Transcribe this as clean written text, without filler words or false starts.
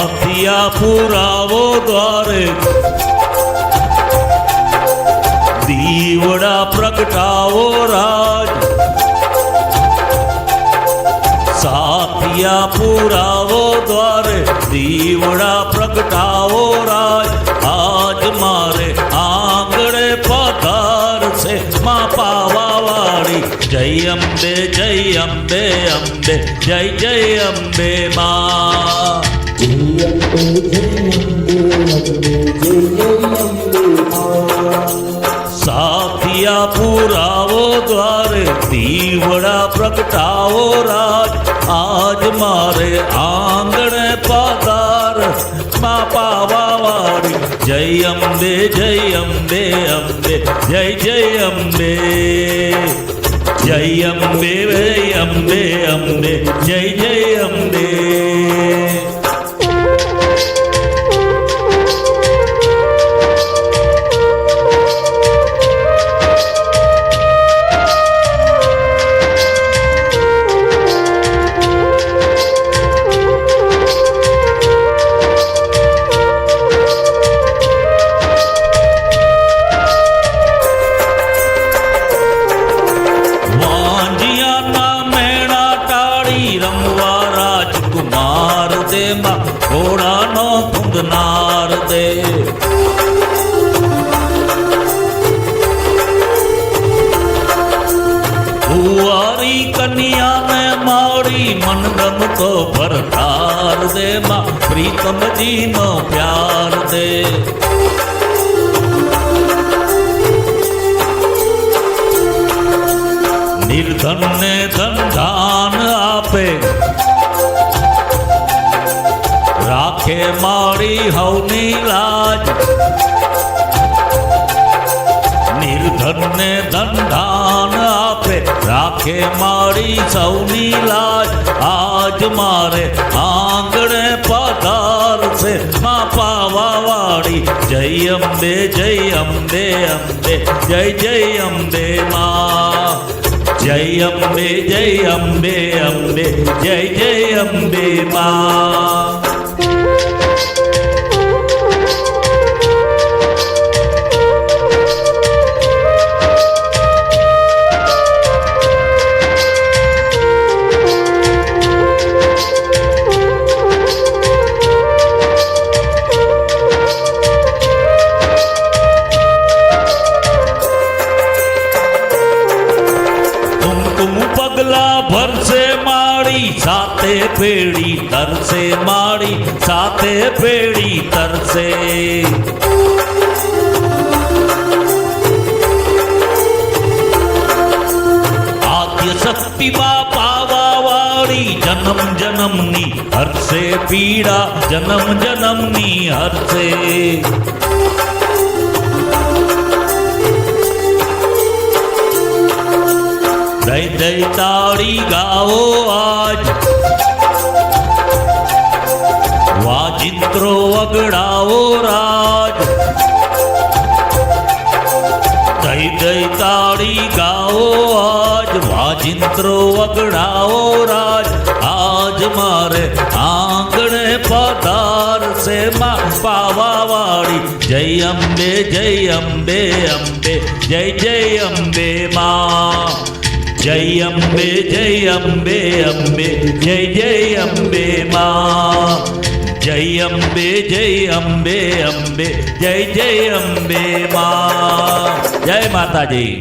સાથિયા પુરાવો દ્વારે દીવડા પ્રગટાવો રાજ સાથિયા પુરાવો દ્વારે દીવડા પ્રગટાવો રાજ આજ મારે આંગણે પધારશે માં પાવાવાળી જય અંબે અંબે જય જય અંબે માં સાથિયા પુરાવો દ્વારે દીવડા પ્રગટાવો રાજ આજ મારે આંગણે પધાર માં પાવાવાળી જય અંબે અંબે જય જય અંબે જય અંબે અંબે જય જય અંબે ઘોડાનો કુંદનાર દે કુંવારી કન્યાને મારી મન ગમતો ભરતાર દે માં પ્રીતમજીનો પ્યાર દે નિર્ધનને ધન ધાન આપે રાખે મારી હવની લાજ નિર્ધનને ધન ધાન આપે રાખે મારી સૌની લાજ આજ મારે આંગણે પધારશે માં પાવાવાળી જય અંબે જય જય અંબે માં જય અંબે જય જય અંબે માં પગલા ભરશે માળી સાથે પેડી તરસે માળી સાથે પેડી તરસે આદ્ય શક્તિ પાવાવાળી જન્મ જન્મની હરશે પીડા જન્મ જન્મની હરશે દઈ દઈ તાળી ગાઓ આજ વાજિંત્રો વગડાવો રાજ દઈ દઈ તાળી ગાઓ આજ વાજિંત્રો વગડાવો રાજ આજ મારે આંગણે પધારશે માં પાવાવાળી જય અંબે જય જય અંબે માં જય અંબે જય જય અંબે માં જય અંબે જય જય અંબે માં જય માતાજી।